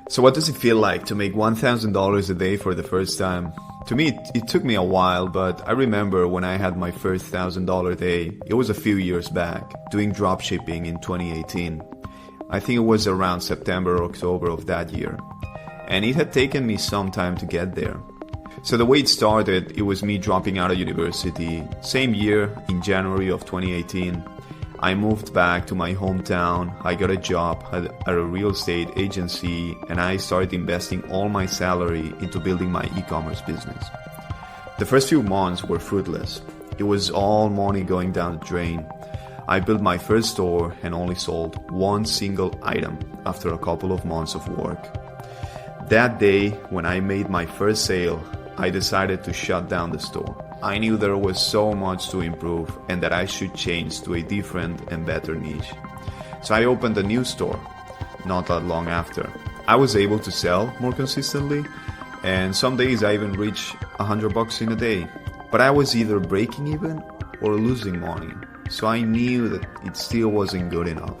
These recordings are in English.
So what does it feel like to make $1,000 a day for the first time? To me, it took me a while, but I remember when I had my first $1,000 day, it was a few years back, doing dropshipping in 2018. I think it was around September or October of that year. And it had taken me some time to get there. So the way it started, it was me dropping out of university. Same year, in January of 2018, I moved back to my hometown. I got a job at a real estate agency, and I started investing all my salary into building my e-commerce business. The first few months were fruitless. It was all money going down the drain. I built my first store and only sold one single item after a couple of months of work. That day, when I made my first sale, I decided to shut down the store. I knew there was so much to improve and that I should change to a different and better niche. So I opened a new store not that long after. I was able to sell more consistently, and some days I even reached $100 in a day. But I was either breaking even or losing money. So I knew that it still wasn't good enough.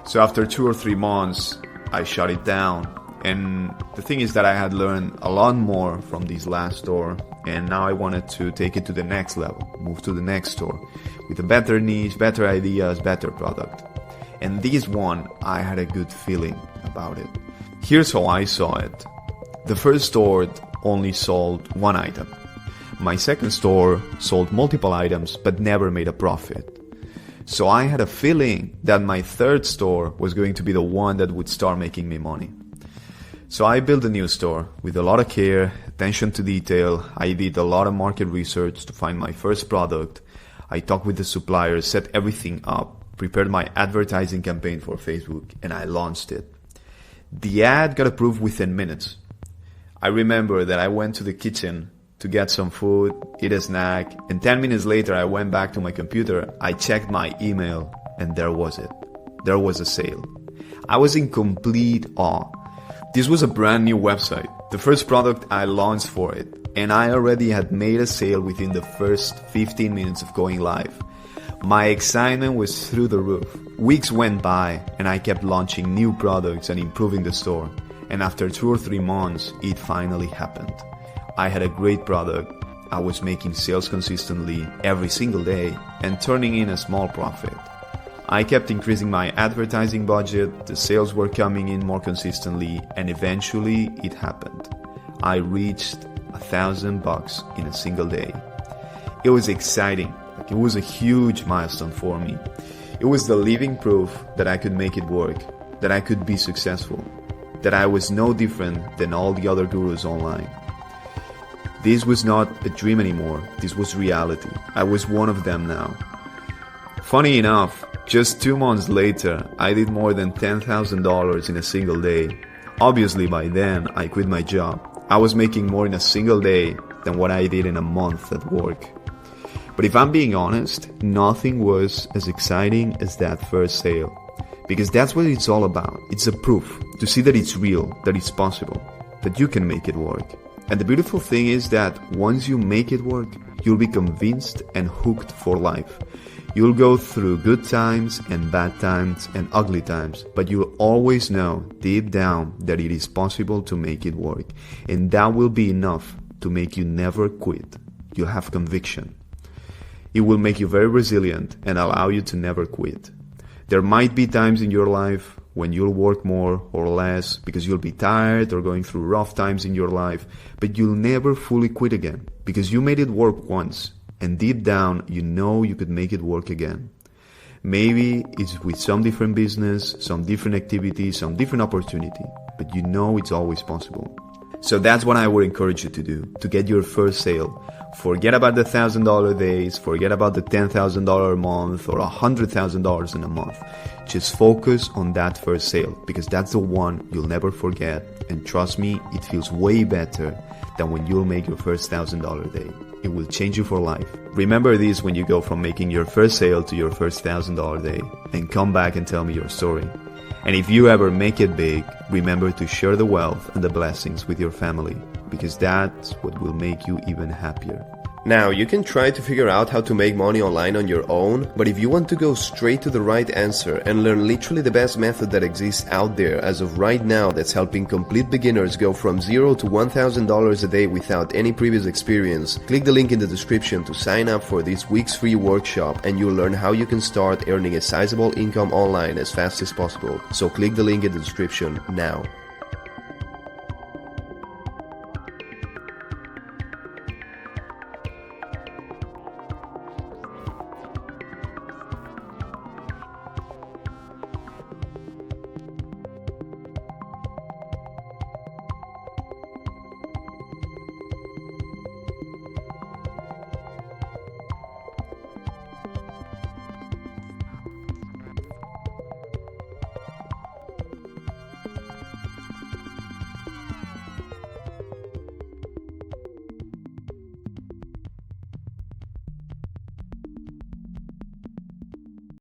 So after 2 or 3 months, I shut it down. And the thing is that I had learned a lot more from this last store, and now I wanted to take it to the next level, move to the next store with a better niche, better ideas, better product. And this one, I had a good feeling about it. Here's how I saw it. The first store only sold one item. My second store sold multiple items but never made a profit. So I had a feeling that my third store was going to be the one that would start making me money. So I built a new store with a lot of care, attention to detail. I did a lot of market research to find my first product. I talked with the suppliers, set everything up, prepared my advertising campaign for Facebook, and I launched it. The ad got approved within minutes. I remember that I went to the kitchen to get some food, eat a snack, and 10 minutes later I went back to my computer, I checked my email, and there was it. There was a sale. I was in complete awe. This was a brand new website, the first product I launched for it, and I already had made a sale within the first 15 minutes of going live. My excitement was through the roof. Weeks went by and I kept launching new products and improving the store. And after 2 or 3 months, it finally happened. I had a great product. I was making sales consistently every single day and turning in a small profit. I kept increasing my advertising budget, the sales were coming in more consistently, and eventually it happened. I reached $1,000 in a single day. It was exciting. It was a huge milestone for me. It was the living proof that I could make it work, that I could be successful, that I was no different than all the other gurus online. This was not a dream anymore. This was reality. I was one of them now. Funny enough, just 2 months later, I did more than $10,000 in a single day. Obviously by then, I quit my job. I was making more in a single day than what I did in a month at work. But if I'm being honest, nothing was as exciting as that first sale. Because that's what it's all about. It's a proof to see that it's real, that it's possible, that you can make it work. And the beautiful thing is that once you make it work, you'll be convinced and hooked for life. You'll go through good times and bad times and ugly times, but you'll always know deep down that it is possible to make it work. And that will be enough to make you never quit. You'll have conviction. It will make you very resilient and allow you to never quit. There might be times in your life when you'll work more or less because you'll be tired or going through rough times in your life, but you'll never fully quit again because you made it work once. And deep down, you know you could make it work again. Maybe it's with some different business, some different activity, some different opportunity, but you know it's always possible. So that's what I would encourage you to do, to get your first sale. Forget about the $1,000 days, forget about the $10,000 a month or $100,000 in a month. Just focus on that first sale because that's the one you'll never forget. And trust me, it feels way better than when you'll make your first $1,000 day. It will change you for life. Remember this when you go from making your first sale to your first $1,000 day, and come back and tell me your story. And if you ever make it big, remember to share the wealth and the blessings with your family, because that's what will make you even happier. Now, you can try to figure out how to make money online on your own, but if you want to go straight to the right answer and learn literally the best method that exists out there as of right now that's helping complete beginners go from $0 to $1,000 a day without any previous experience, click the link in the description to sign up for this week's free workshop and you'll learn how you can start earning a sizable income online as fast as possible. So click the link in the description now.